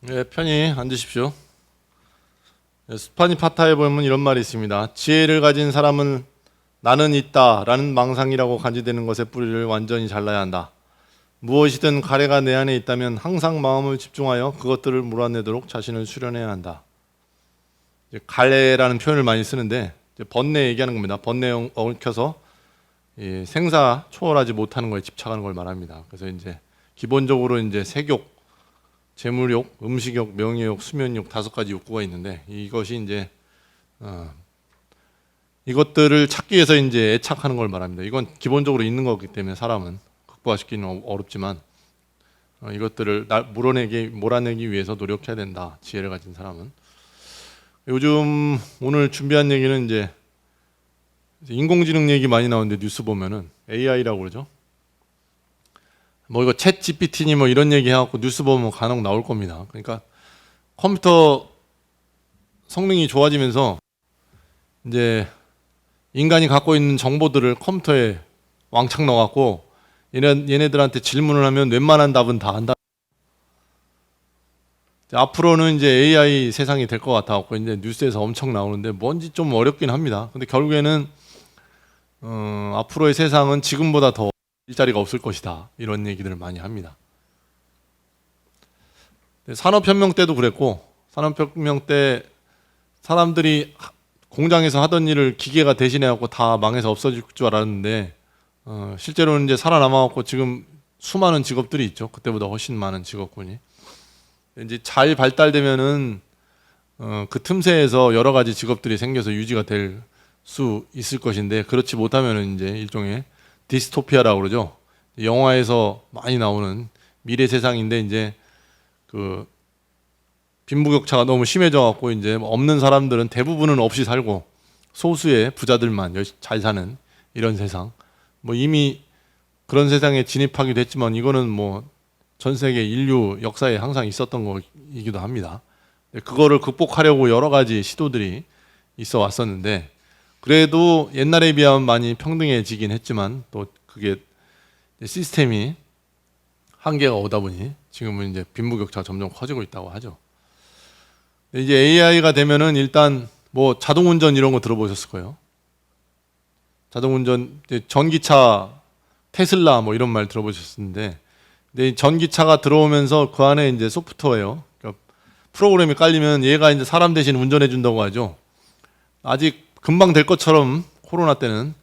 네, 편히 앉으십시오. 스파니파타에 보면 이런 말이 있습니다. 지혜를 가진 사람은 나는 있다라는 망상이라고 간주되는 것의 뿌리를 완전히 잘라야 한다. 무엇이든 가래가 내 안에 있다면 항상 마음을 집중하여 그것들을 몰아내도록 자신을 수련해야 한다. 가래라는 표현을 많이 쓰는데 번뇌 얘기하는 겁니다. 번뇌에 얽혀서 생사 초월하지 못하는 거에 집착하는 걸 말합니다. 그래서 이제 기본적으로 이제 색욕, 재물욕, 음식욕, 명예욕, 수면욕 5가지 욕구가 있는데 이것이 이제 이것들을 찾기 위해서 이제 애착하는 걸 말합니다. 이건 기본적으로 있는 거기 때문에 사람은 극복시키기는 어렵지만 이것들을 몰아내기 위해서 노력해야 된다. 지혜를 가진 사람은. 요즘 오늘 준비한 얘기는 이제 인공지능 얘기 많이 나오는데 뉴스 보면은 AI라고 그러죠. 뭐 이거 챗 GPT니 뭐 이런 얘기 해갖고 뉴스 보면 간혹 나올 겁니다. 그러니까 컴퓨터 성능이 좋아지면서 이제 인간이 갖고 있는 정보들을 컴퓨터에 왕창 넣어갖고 얘네들한테 질문을 하면 웬만한 답은 다 한다. 앞으로는 이제 AI 세상이 될 것 같아갖고 이제 뉴스에서 엄청 나오는데 뭔지 좀 어렵긴 합니다. 근데 결국에는 앞으로의 세상은 지금보다 더 일자리가 없을 것이다. 이런 얘기들을 많이 합니다. 산업혁명 때도 그랬고 산업혁명 때 사람들이 공장에서 하던 일을 기계가 대신해갖고 다 망해서 없어질 줄 알았는데 실제로는 이제 살아남아갖고 지금 수많은 직업들이 있죠. 그때보다 훨씬 많은 직업군이. 이제 잘 발달되면은 그 틈새에서 여러 가지 직업들이 생겨서 유지가 될 수 있을 것인데 그렇지 못하면은 이제 일종의 디스토피아라고 그러죠. 영화에서 많이 나오는 미래 세상인데 이제 그 빈부격차가 너무 심해져 갖고 이제 없는 사람들은 대부분은 없이 살고 소수의 부자들만 잘 사는 이런 세상. 뭐 이미 그런 세상에 진입하기도 했지만 이거는 뭐 전 세계 인류 역사에 항상 있었던 거이기도 합니다. 그거를 극복하려고 여러 가지 시도들이 있어 왔었는데 그래도 옛날에 비하면 많이 평등해지긴 했지만 또 그게 시스템이 한계가 오다 보니 지금은 이제 빈부격차가 점점 커지고 있다고 하죠. 이제 AI가 되면은 일단 뭐 자동운전 이런 거 들어보셨을 거예요. 자동운전, 전기차, 테슬라 뭐 이런 말 들어보셨는데, 근데 전기차가 들어오면서 그 안에 이제 소프트웨어, 그러니까 프로그램이 깔리면 얘가 이제 사람 대신 운전해 준다고 하죠. 아직 금방 될 것처럼 코로나 때는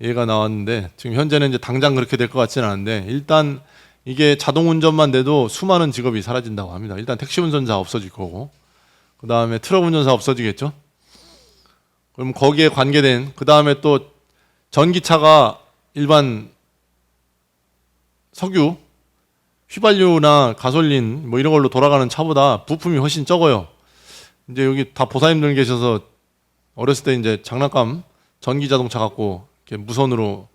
얘가 나왔는데 지금 현재는 이제 당장 그렇게 될 것 같지는 않은데 일단 이게 자동 운전만 돼도 수많은 직업이 사라진다고 합니다. 일단 택시 운전자 없어질 거고 그 다음에 트럭 운전사 없어지겠죠. 그럼 거기에 관계된 그 다음에 또 전기차가 일반 석유, 휘발유나 가솔린 뭐 이런 걸로 돌아가는 차보다 부품이 훨씬 적어요. 이제 여기 다 보사님들 계셔서 어렸을 때 이제 장난감 전기 자동차 갖고 이렇게 무선으로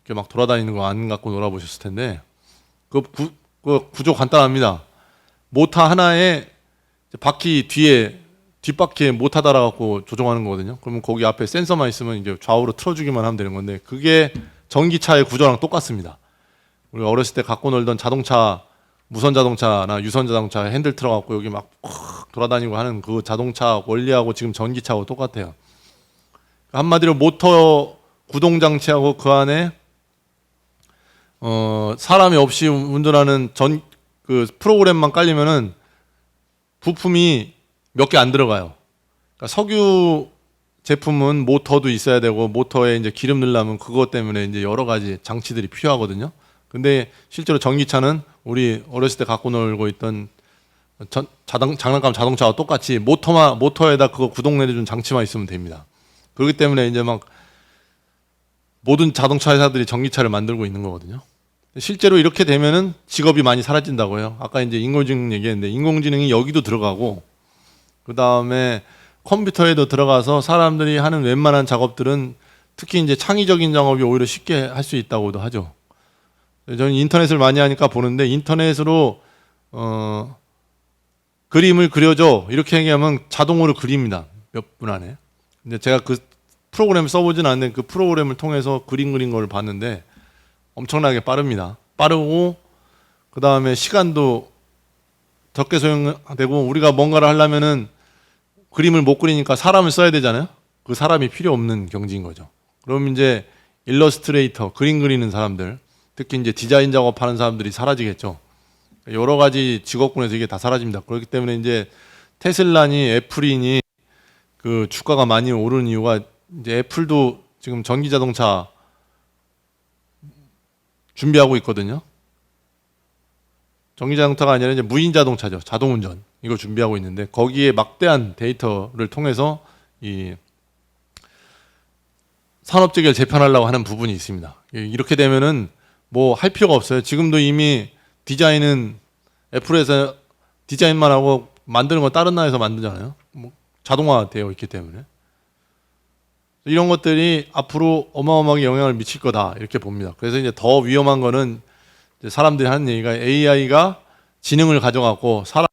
이렇게 막 돌아다니는 거 안 갖고 놀아보셨을 텐데 그 구조 간단합니다. 모터 하나에 바퀴 뒤에 뒷바퀴에 모터 달아갖고 조종하는 거거든요. 그러면 거기 앞에 센서만 있으면 이제 좌우로 틀어주기만 하면 되는 건데 그게 전기차의 구조랑 똑같습니다. 우리가 어렸을 때 갖고 놀던 자동차 무선 자동차나 유선 자동차 핸들 틀어갖고 여기 막 돌아다니고 하는 그 자동차 원리하고 지금 전기차하고 똑같아요. 한마디로 모터 구동 장치하고 그 안에 사람이 없이 운전하는 그 프로그램만 깔리면은 부품이 몇 개 안 들어가요. 그러니까 석유 제품은 모터도 있어야 되고 모터에 이제 기름 넣으려면 그것 때문에 이제 여러 가지 장치들이 필요하거든요. 근데 실제로 전기차는 우리 어렸을 때 갖고 놀고 있던 장난감 자동차와 똑같이 모터에다 그거 구동 내려준 장치만 있으면 됩니다. 그렇기 때문에 이제 막 모든 자동차 회사들이 전기차를 만들고 있는 거거든요. 실제로 이렇게 되면은 직업이 많이 사라진다고 해요. 아까 이제 인공지능 얘기했는데 인공지능이 여기도 들어가고 그 다음에 컴퓨터에도 들어가서 사람들이 하는 웬만한 작업들은 특히 이제 창의적인 작업이 오히려 쉽게 할 수 있다고도 하죠. 저는 인터넷을 많이 하니까 보는데 인터넷으로 그림을 그려줘 이렇게 얘기하면 자동으로 그립니다. 몇 분 안에. 근데 제가 그 프로그램을 써보진 않는데 그 프로그램을 통해서 그림 그린 걸 봤는데 엄청나게 빠릅니다. 빠르고 그 다음에 시간도 적게 소용되고 우리가 뭔가를 하려면은 그림을 못 그리니까 사람을 써야 되잖아요. 그 사람이 필요 없는 경지인 거죠. 그럼 이제 일러스트레이터, 그림 그리는 사람들, 특히 이제 디자인 작업하는 사람들이 사라지겠죠. 여러 가지 직업군에서 이게 다 사라집니다. 그렇기 때문에 이제 테슬라니 애플이니 그 주가가 많이 오른 이유가 이제 애플도 지금 전기 자동차 준비하고 있거든요. 전기 자동차가 아니라 이제 무인 자동차죠. 자동운전. 이거 준비하고 있는데 거기에 막대한 데이터를 통해서 이 산업재계를 재편하려고 하는 부분이 있습니다. 이렇게 되면은 뭐 할 필요가 없어요. 지금도 이미 디자인은 애플에서 디자인만 하고 만드는 건 다른 나라에서 만들잖아요. 뭐 자동화되어 있기 때문에 이런 것들이 앞으로 어마어마하게 영향을 미칠 거다 이렇게 봅니다. 그래서 이제 더 위험한 거는 이제 사람들이 하는 얘기가 AI가 지능을 가져갖고 사람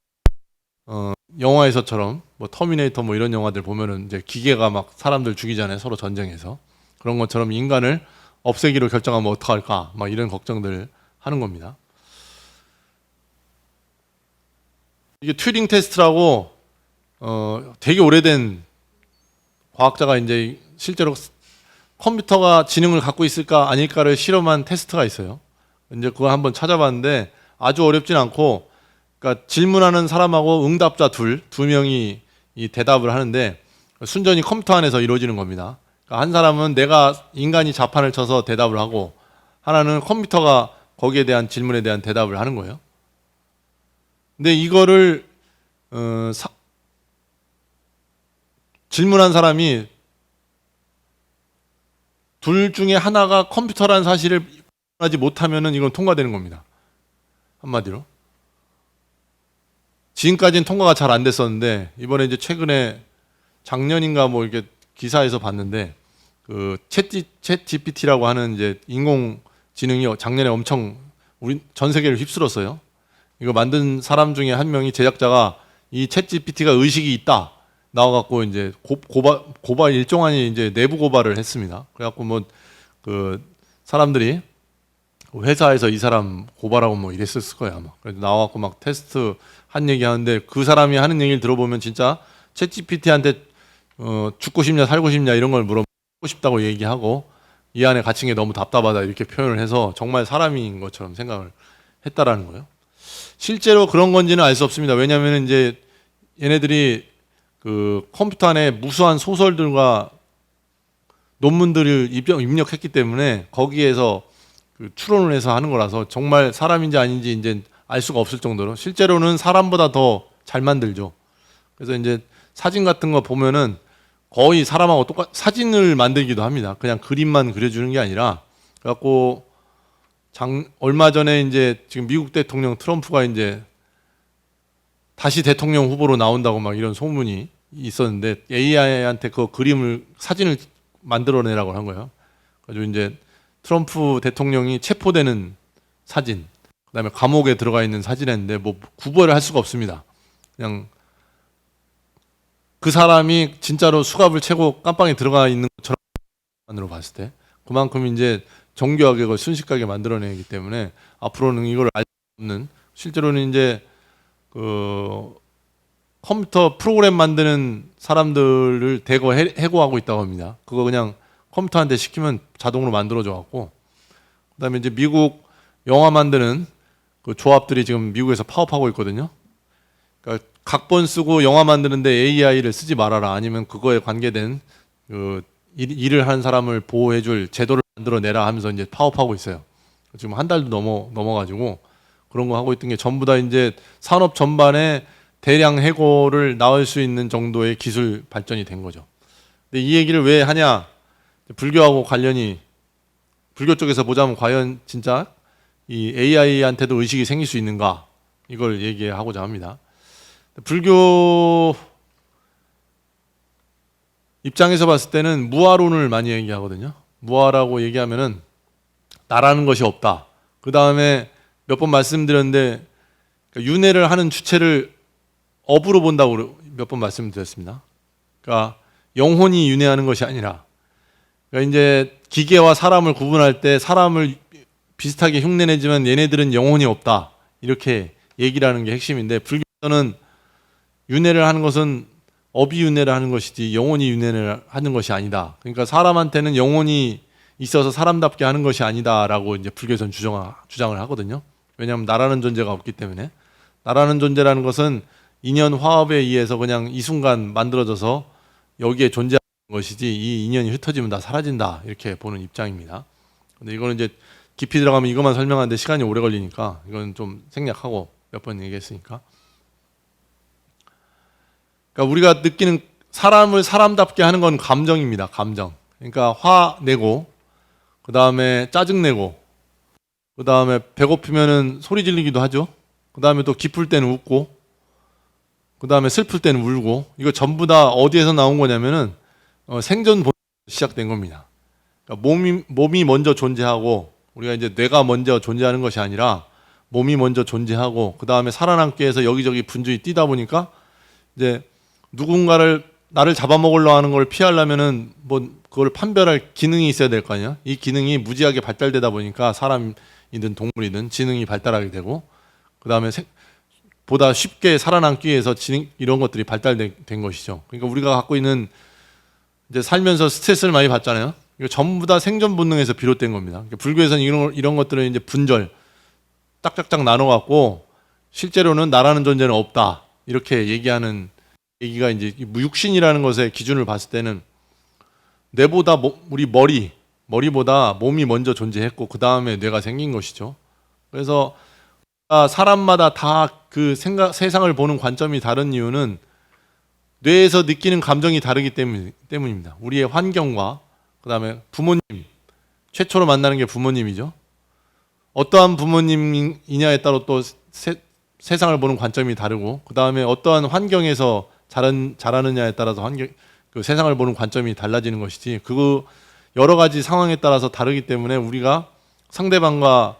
영화에서처럼 뭐 터미네이터 뭐 이런 영화들 보면은 이제 기계가 막 사람들 죽이잖아요. 서로 전쟁에서 그런 것처럼 인간을 없애기로 결정하면 어떡할까 막 이런 걱정들 하는 겁니다. 이게 튜링 테스트라고 되게 오래된 과학자가 이제 실제로 컴퓨터가 지능을 갖고 있을까 아닐까를 실험한 테스트가 있어요. 이제 그걸 한번 찾아봤는데 아주 어렵진 않고, 그러니까 질문하는 사람하고 응답자 두 명이 이 대답을 하는데 순전히 컴퓨터 안에서 이루어지는 겁니다. 그러니까 한 사람은 내가 인간이 자판을 쳐서 대답을 하고 하나는 컴퓨터가 거기에 대한 질문에 대한 대답을 하는 거예요. 근데 이거를 질문한 사람이 둘 중에 하나가 컴퓨터라는 사실을 하지 못하면은 이건 통과되는 겁니다. 한마디로. 지금까지는 통과가 잘 안 됐었는데 이번에 이제 최근에 작년인가 뭐 이렇게 기사에서 봤는데 그 챗 GPT라고 하는 이제 인공지능이 작년에 엄청 우리 전 세계를 휩쓸었어요. 이거 만든 사람 중에 한 명이 제작자가 이 챗 GPT가 의식이 있다 나와갖고 이제 고발 일종의 이제 내부 고발을 했습니다. 그래갖고 뭐 그 사람들이 회사에서 이 사람 고발하고 뭐 이랬을 거야 아마. 그래서 나와갖고 막 테스트 한 얘기 하는데 그 사람이 하는 얘기를 들어보면 진짜 챗 GPT한테 죽고 싶냐 살고 싶냐 이런 걸 물어보고 싶다고 얘기하고 이 안에 갇힌 게 너무 답답하다 이렇게 표현을 해서 정말 사람인 것처럼 생각을 했다라는 거예요. 실제로 그런 건지는 알 수 없습니다. 왜냐하면 이제 얘네들이 그 컴퓨터 안에 무수한 소설들과 논문들을 입력했기 때문에 거기에서 그 추론을 해서 하는 거라서 정말 사람인지 아닌지 이제 알 수가 없을 정도로 실제로는 사람보다 더 잘 만들죠. 그래서 이제 사진 같은 거 보면은 거의 사람하고 사진을 만들기도 합니다. 그냥 그림만 그려주는 게 아니라 그래갖고 얼마 전에 이제 지금 미국 대통령 트럼프가 이제 다시 대통령 후보로 나온다고 막 이런 소문이 있었는데 AI한테 그 사진을 만들어내라고 한 거예요. 그래서 이제 트럼프 대통령이 체포되는 사진, 그다음에 감옥에 들어가 있는 사진인데 뭐 구별을 할 수가 없습니다. 그냥 그 사람이 진짜로 수갑을 채고 깜빵에 들어가 있는 것처럼 만으로 봤을 때 그만큼 이제 정교하게 그걸 순식간에 만들어내기 때문에 앞으로는 이걸 알 수 없는 실제로는 이제 그 컴퓨터 프로그램 만드는 사람들을 대거 해고하고 있다고 합니다. 그거 그냥 컴퓨터한테 시키면 자동으로 만들어줘 갖고 그다음에 이제 미국 영화 만드는 그 조합들이 지금 미국에서 파업하고 있거든요. 그러니까 각본 쓰고 영화 만드는데 AI를 쓰지 말아라 아니면 그거에 관계된 그 일을 하는 사람을 보호해줄 제도를 만들어내라 하면서 이제 파업하고 있어요. 지금 한 달도 넘어가지고 그런 거 하고 있던 게 전부 다 이제 산업 전반에 대량 해고를 낳을 수 있는 정도의 기술 발전이 된 거죠. 근데 이 얘기를 왜 하냐? 불교하고 관련이 불교 쪽에서 보자면 과연 진짜 이 AI한테도 의식이 생길 수 있는가? 이걸 얘기하고자 합니다. 불교 입장에서 봤을 때는 무아론을 많이 얘기하거든요. 무아라고 얘기하면은 나라는 것이 없다. 그 다음에 몇 번 말씀드렸는데 윤회를 하는 주체를 업으로 본다고 몇 번 말씀드렸습니다. 그러니까 영혼이 윤회하는 것이 아니라 그러니까 이제 기계와 사람을 구분할 때 사람을 비슷하게 흉내내지만 얘네들은 영혼이 없다. 이렇게 얘기를 하는 게 핵심인데 불교 저는 윤회를 하는 것은 업이 윤회를 하는 것이지 영혼이 윤회를 하는 것이 아니다. 그러니까 사람한테는 영혼이 있어서 사람답게 하는 것이 아니다라고 이제 불교에서는 주장을 하거든요. 왜냐하면 나라는 존재가 없기 때문에. 나라는 존재라는 것은 인연 화합에 의해서 그냥 이 순간 만들어져서 여기에 존재하는 것이지 이 인연이 흩어지면 다 사라진다, 이렇게 보는 입장입니다. 근데 이거는 이제 깊이 들어가면 이것만 설명하는데 시간이 오래 걸리니까 이건 좀 생략하고, 몇 번 얘기했으니까. 그러니까 우리가 느끼는, 사람을 사람답게 하는 건 감정입니다. 감정. 그러니까 화 내고, 그 다음에 짜증 내고, 그 다음에 배고프면은 소리 지르기도 하죠. 그 다음에 또 기쁠 때는 웃고, 그 다음에 슬플 때는 울고. 이거 전부 다 어디에서 나온 거냐면은 생존 본능에서 시작된 겁니다. 그러니까 몸이 먼저 존재하고, 우리가 이제 뇌가 먼저 존재하는 것이 아니라 몸이 먼저 존재하고, 그 다음에 살아남기 위해서 여기저기 분주히 뛰다 보니까 이제 누군가를, 나를 잡아먹으려 하는 걸 피하려면은 뭐 그걸 판별할 기능이 있어야 될 거 아니야. 이 기능이 무지하게 발달되다 보니까 사람이든 동물이든 지능이 발달하게 되고, 그 다음에 보다 쉽게 살아남기 위해서 이런 것들이 발달된 것이죠. 그러니까 우리가 갖고 있는, 이제 살면서 스트레스를 많이 받잖아요. 이거 전부 다 생존 본능에서 비롯된 겁니다. 그러니까 불교에서는 이런 것들은 이제 분절, 딱딱딱 나눠갖고 실제로는 나라는 존재는 없다, 이렇게 얘기하는 얘기가, 이제 육신이라는 것의 기준을 봤을 때는 뇌보다 우리 머리보다 몸이 먼저 존재했고 그 다음에 뇌가 생긴 것이죠. 그래서 사람마다 다 그 세상을 보는 관점이 다른 이유는 뇌에서 느끼는 감정이 다르기 때문입니다. 우리의 환경과, 그 다음에 부모님, 최초로 만나는 게 부모님이죠. 어떠한 부모님이냐에 따라 또 세상을 보는 관점이 다르고, 그 다음에 어떠한 환경에서 자라느냐에 따라서 그 세상을 보는 관점이 달라지는 것이지, 그 여러 가지 상황에 따라서 다르기 때문에 우리가 상대방과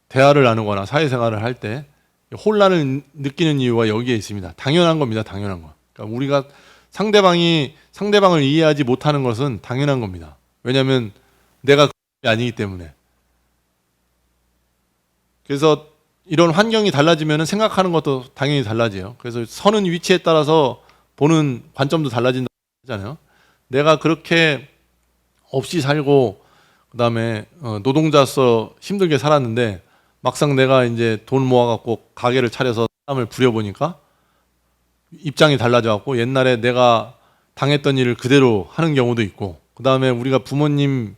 대화를 나누거나 사회생활을 할 때 혼란을 느끼는 이유가 여기에 있습니다. 당연한 겁니다. 당연한 거. 그러니까 우리가 상대방을 이해하지 못하는 것은 당연한 겁니다. 왜냐하면 내가 그게 아니기 때문에. 그래서 이런 환경이 달라지면 생각하는 것도 당연히 달라져요. 그래서 서는 위치에 따라서 보는 관점도 달라진다고 하잖아요. 내가 그렇게 없이 살고, 그 다음에 노동자로서 힘들게 살았는데 막상 내가 이제 돈 모아갖고 가게를 차려서 사람을 부려보니까 입장이 달라져갖고 옛날에 내가 당했던 일을 그대로 하는 경우도 있고, 그 다음에 우리가 부모님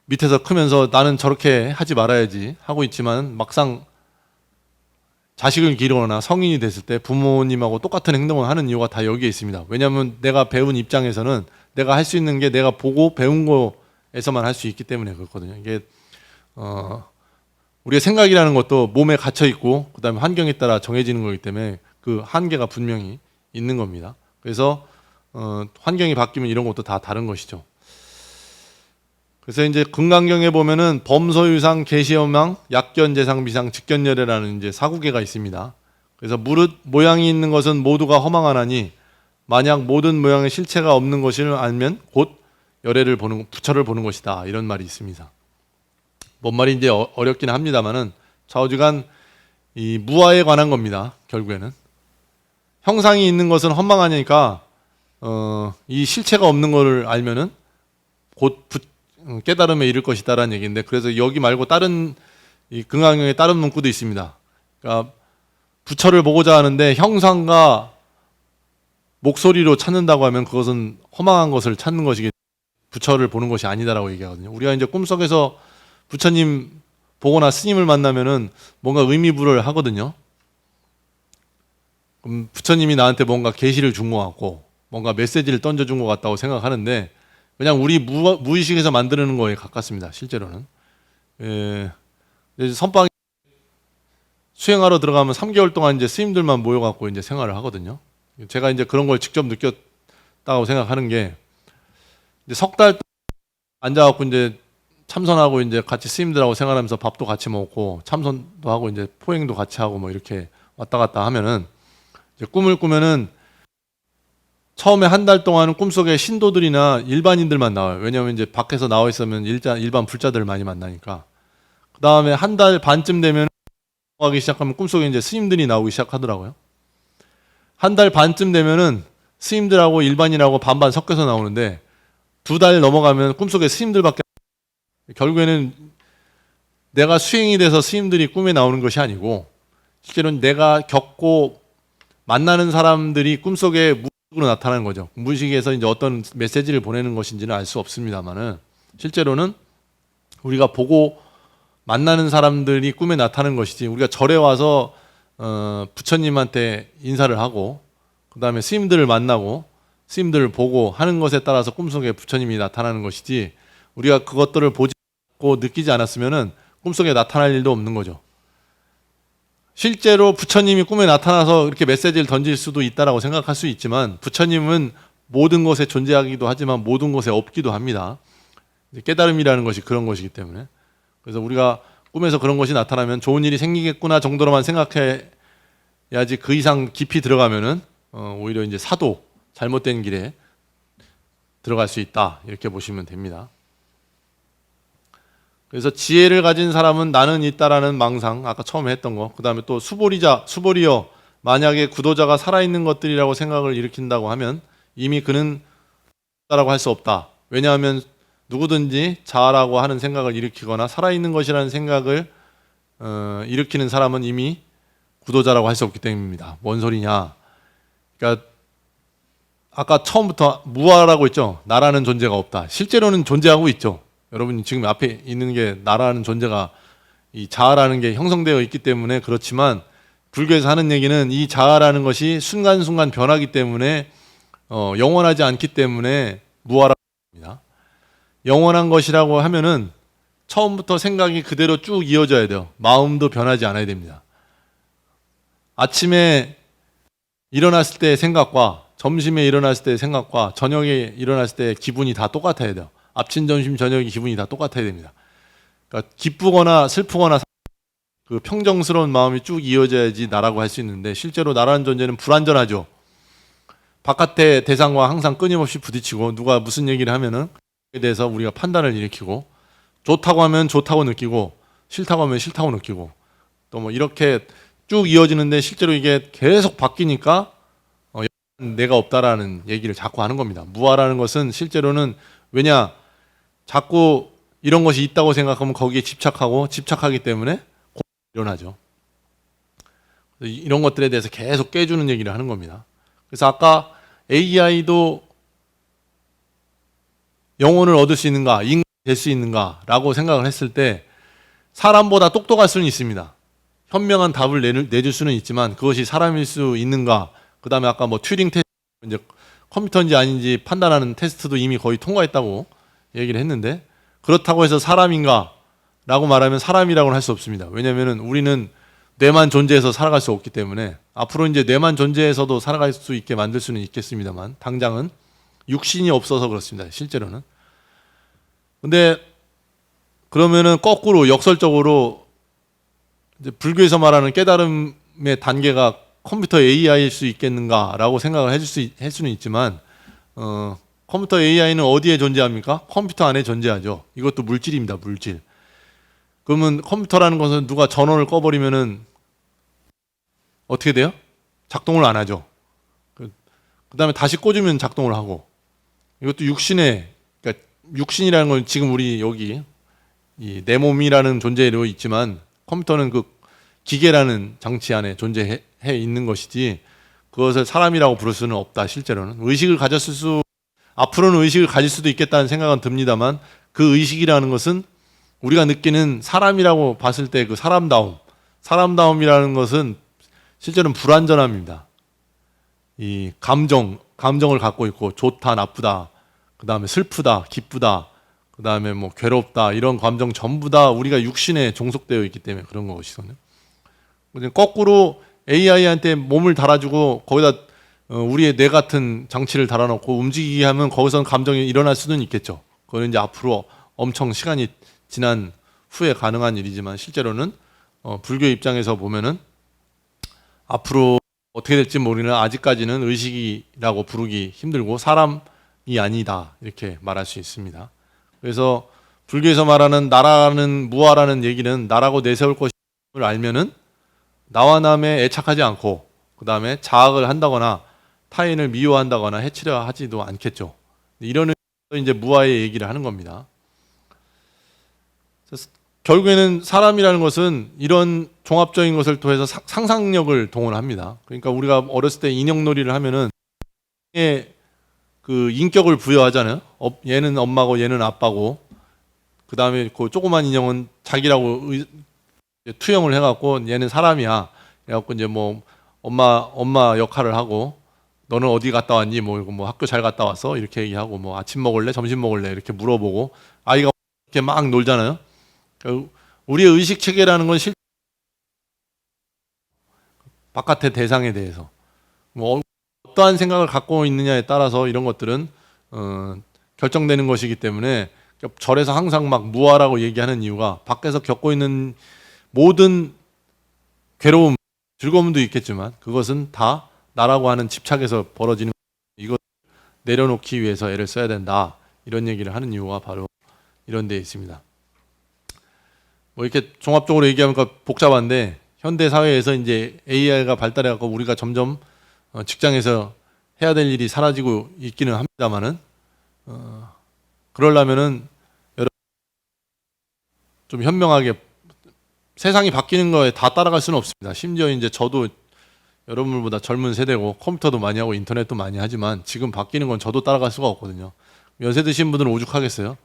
밑에서 크면서 나는 저렇게 하지 말아야지 하고 있지만 막상 자식을 기르거나 성인이 됐을 때 부모님하고 똑같은 행동을 하는 이유가 다 여기에 있습니다. 왜냐하면 내가 배운 입장에서는 내가 할 수 있는 게 내가 보고 배운 거에서만 할 수 있기 때문에 그렇거든요. 이게 우리의 생각이라는 것도 몸에 갇혀 있고 그 다음에 환경에 따라 정해지는 거기 때문에 그 한계가 분명히 있는 겁니다. 그래서 환경이 바뀌면 이런 것도 다 다른 것이죠. 그래서 이제 금강경에 보면은 범소유상, 계시여망, 약견재상, 비상, 직견열애라는 이제 사구계가 있습니다. 그래서 무릇 모양이 있는 것은 모두가 허망하나니 만약 모든 모양의 실체가 없는 것을 알면 곧 열애를 보는, 부처를 보는 것이다, 이런 말이 있습니다. 뭔 말인지 어렵긴 합니다만은 좌우지간 이 무아에 관한 겁니다. 결국에는 형상이 있는 것은 허망하니까 이 실체가 없는 것을 알면은 곧 깨달음에 이를 것이다라는 얘기인데, 그래서 여기 말고 다른 이 금강경에 다른 문구도 있습니다. 그러니까 부처를 보고자 하는데 형상과 목소리로 찾는다고 하면 그것은 허망한 것을 찾는 것이기, 부처를 보는 것이 아니다라고 얘기하거든요. 우리가 이제 꿈속에서 부처님 보거나 스님을 만나면은 뭔가 의미부여를 하거든요. 그럼 부처님이 나한테 뭔가 계시를 준 것 같고 뭔가 메시지를 던져준 것 같다고 생각하는데 그냥 우리 무의식에서 만드는 거에 가깝습니다. 실제로는. 선방에 수행하러 들어가면 3개월 동안 이제 스님들만 모여갖고 이제 생활을 하거든요. 제가 이제 그런 걸 직접 느꼈다고 생각하는 게, 이제 석 달 앉아갖고 이제 참선하고 이제 같이 스님들하고 생활하면서 밥도 같이 먹고 참선도 하고 이제 포행도 같이 하고 뭐 이렇게 왔다 갔다 하면은 이제 꿈을 꾸면은 처음에 한 달 동안은 꿈속에 신도들이나 일반인들만 나와요. 왜냐하면 이제 밖에서 나와 있으면 일반 불자들을 많이 만나니까. 그 다음에 한 달 반쯤 되면 하기 시작하면 꿈속에 이제 스님들이 나오기 시작하더라고요. 한 달 반쯤 되면은 스님들하고 일반인하고 반반 섞여서 나오는데 2달 넘어가면 꿈속에 스님들밖에 결국에는 내가 수행이 돼서 스님들이 꿈에 나오는 것이 아니고 실제로는 내가 겪고 만나는 사람들이 꿈속에 무의식으로 나타나는 거죠. 무의식에서 이제 어떤 메시지를 보내는 것인지는 알 수 없습니다만은 실제로는 우리가 보고 만나는 사람들이 꿈에 나타나는 것이지 우리가 절에 와서 부처님한테 인사를 하고 그 다음에 스님들을 만나고 스님들을 보고 하는 것에 따라서 꿈속에 부처님이 나타나는 것이지 우리가 그것들을 보지 않고 느끼지 않았으면은 꿈속에 나타날 일도 없는 거죠. 실제로 부처님이 꿈에 나타나서 이렇게 메시지를 던질 수도 있다라고 생각할 수 있지만 부처님은 모든 것에 존재하기도 하지만 모든 것에 없기도 합니다. 깨달음이라는 것이 그런 것이기 때문에 그래서 우리가 꿈에서 그런 것이 나타나면 좋은 일이 생기겠구나 정도로만 생각해야지 그 이상 깊이 들어가면은 오히려 이제 사도 잘못된 길에 들어갈 수 있다 이렇게 보시면 됩니다. 그래서 지혜를 가진 사람은 나는 있다라는 망상 아까 처음에 했던 거 그 다음에 또 수보리여 만약에 구도자가 살아있는 것들이라고 생각을 일으킨다고 하면 이미 그는 있다라고 할 수 없다. 왜냐하면 누구든지 자아라고 하는 생각을 일으키거나 살아있는 것이라는 생각을 일으키는 사람은 이미 구도자라고 할 수 없기 때문입니다. 뭔 소리냐? 그러니까 아까 처음부터 무아라고 했죠. 나라는 존재가 없다. 실제로는 존재하고 있죠. 여러분 지금 앞에 있는 게 나라는 존재가 이 자아라는 게 형성되어 있기 때문에 그렇지만 불교에서 하는 얘기는 이 자아라는 것이 순간순간 변하기 때문에 영원하지 않기 때문에 무아라고 합니다. 영원한 것이라고 하면은 처음부터 생각이 그대로 쭉 이어져야 돼요. 마음도 변하지 않아야 됩니다. 아침에 일어났을 때의 생각과 점심에 일어났을 때의 생각과 저녁에 일어났을 때의 기분이 다 똑같아야 돼요. 아침, 점심, 저녁의 기분이 다 똑같아야 됩니다. 그러니까 기쁘거나 슬프거나 그 평정스러운 마음이 쭉 이어져야지 나라고 할 수 있는데 실제로 나라는 존재는 불완전하죠. 바깥의 대상과 항상 끊임없이 부딪히고 누가 무슨 얘기를 하면은 그에 대해서 우리가 판단을 일으키고 좋다고 하면 좋다고 느끼고 싫다고 하면 싫다고 느끼고 또 뭐 이렇게 쭉 이어지는데 실제로 이게 계속 바뀌니까 내가 없다라는 얘기를 자꾸 하는 겁니다. 무아라는 것은 실제로는 왜냐 자꾸 이런 것이 있다고 생각하면 거기에 집착하기 때문에 일어나죠. 이런 것들에 대해서 계속 깨주는 얘기를 하는 겁니다. 그래서 아까 AI도 영혼을 얻을 수 있는가, 인간이 될 수 있는가라고 생각을 했을 때 사람보다 똑똑할 수는 있습니다. 현명한 답을 내줄 수는 있지만 그것이 사람일 수 있는가? 그 다음에 아까 뭐 튜링 테스트, 이제 컴퓨터인지 아닌지 판단하는 테스트도 이미 거의 통과했다고 얘기를 했는데 그렇다고 해서 사람인가? 라고 말하면 사람이라고는 할 수 없습니다. 왜냐하면 우리는 뇌만 존재해서 살아갈 수 없기 때문에 앞으로 이제 뇌만 존재해서도 살아갈 수 있게 만들 수는 있겠습니다만 당장은 육신이 없어서 그렇습니다. 실제로는. 근데 그러면은 거꾸로 역설적으로 이제 불교에서 말하는 깨달음의 단계가 컴퓨터 AI일 수 있겠는가라고 생각을 할 수는 있지만 컴퓨터 AI는 어디에 존재합니까? 컴퓨터 안에 존재하죠. 이것도 물질입니다. 물질. 그러면 컴퓨터라는 것은 누가 전원을 꺼버리면은 어떻게 돼요? 작동을 안 하죠. 그 다음에 다시 꽂으면 작동을 하고 이것도 그러니까 육신이라는 건 지금 우리 여기 내 몸이라는 존재로 있지만 컴퓨터는 그 기계라는 장치 안에 존재해 있는 것이지 그것을 사람이라고 부를 수는 없다. 실제로는 앞으로는 의식을 가질 수도 있겠다는 생각은 듭니다만 그 의식이라는 것은 우리가 느끼는 사람이라고 봤을 때 그 사람다움이라는 것은 실제로는 불완전함입니다. 이 감정을 갖고 있고 좋다, 나쁘다, 그 다음에 슬프다, 기쁘다, 그 다음에 뭐 괴롭다 이런 감정 전부 다 우리가 육신에 종속되어 있기 때문에 그런 것이거든요. 거꾸로 AI한테 몸을 달아주고 거기다 우리의 뇌 같은 장치를 달아놓고 움직이게 하면 거기서는 감정이 일어날 수는 있겠죠. 그건 이제 앞으로 엄청 시간이 지난 후에 가능한 일이지만 실제로는 불교 입장에서 보면은 앞으로 어떻게 될지 모르는 아직까지는 의식이라고 부르기 힘들고 사람이 아니다 이렇게 말할 수 있습니다. 그래서 불교에서 말하는 나라는 무아라는 얘기는 나라고 내세울 것임을 알면은 나와 남에 애착하지 않고 그 다음에 자학을 한다거나 타인을 미워한다거나 해치려 하지도 않겠죠. 이런 의미에서 이제 무아의 얘기를 하는 겁니다. 그래서 결국에는 사람이라는 것은 이런 종합적인 것을 통해서 상상력을 동원합니다. 그러니까 우리가 어렸을 때 인형놀이를 하면은 그 인격을 부여하잖아요. 얘는 엄마고 얘는 아빠고 그 다음에 그 조그만 인형은 자기라고 투영을 해갖고 얘는 사람이야. 그래갖고 이제 뭐 엄마 역할을 하고 너는 어디 갔다 왔니? 뭐 학교 잘 갔다 왔어? 이렇게 얘기하고 뭐 아침 먹을래? 점심 먹을래? 이렇게 물어보고 아이가 이렇게 막 놀잖아요. 우리의 의식 체계라는 건 바깥의 대상에 대해서 뭐 어떠한 생각을 갖고 있느냐에 따라서 이런 것들은 결정되는 것이기 때문에 절에서 항상 막 무아라고 얘기하는 이유가 밖에서 겪고 있는 모든 괴로움, 즐거움도 있겠지만 그것은 다 나라고 하는 집착에서 벌어지는 이것 내려놓기 위해서 애를 써야 된다. 이런 얘기를 하는 이유가 바로 이런 데 있습니다. 뭐 이렇게 종합적으로 얘기하니까 복잡한데 현대 사회에서 이제 AI가 발달해 갖고 우리가 점점 직장에서 해야 될 일이 사라지고 있기는 합니다만은 그러려면은 좀 현명하게 세상이 바뀌는 거에 다 따라갈 수는 없습니다. 심지어 이제 저도 여러분들보다 젊은 세대고 컴퓨터도 많이 하고 인터넷도 많이 하지만 지금 바뀌는 건 저도 따라갈 수가 없거든요. 연세 드신 분들은 오죽하겠어요.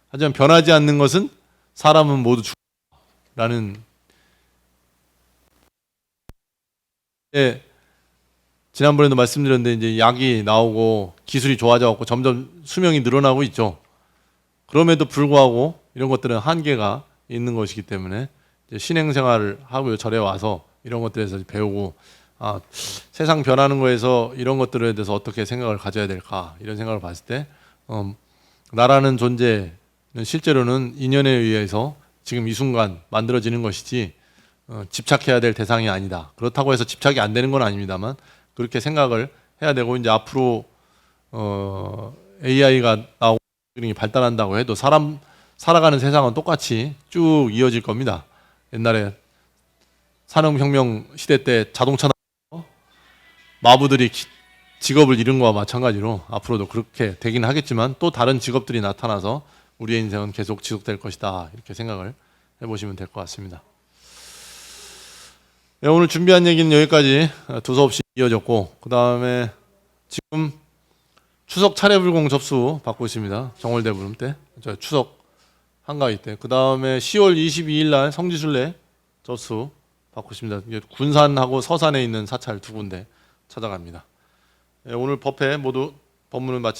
하지만 변하지 않는 것은 사람은 모두 죽는다라는 지난번에도 말씀드렸는데 이제 약이 나오고 기술이 좋아져 갖고 점점 수명이 늘어나고 있죠. 그럼에도 불구하고 이런 것들은 한계가 있는 것이기 때문에 이제 신행생활을 하고 절에 와서 이런 것들에서 배우고 세상 변하는 거에서 이런 것들에 대해서 어떻게 생각을 가져야 될까 이런 생각을 봤을 때 나라는 존재는 실제로는 인연에 의해서 지금 이 순간 만들어지는 것이지 집착해야 될 대상이 아니다. 그렇다고 해서 집착이 안 되는 건 아닙니다만 그렇게 생각을 해야 되고 이제 앞으로 AI가 나오고 발달한다고 해도 사람 살아가는 세상은 똑같이 쭉 이어질 겁니다. 옛날에 산업혁명 시대 때 자동차 마부들이 직업을 잃은 거와 마찬가지로 앞으로도 그렇게 되긴 하겠지만 또 다른 직업들이 나타나서 우리의 인생은 계속 지속될 것이다. 이렇게 생각을 해보시면 될 것 같습니다. 네, 오늘 준비한 얘기는 여기까지 두서없이 이어졌고 그 다음에 지금 추석 차례불공 접수 받고 있습니다. 정월대부름 때 추석 한가위 때 그 다음에 10월 22일 날 성지순례 접수 받고 있습니다. 군산하고 서산에 있는 사찰 두 군데 찾아갑니다. 네, 오늘 법회 모두 법문을 마치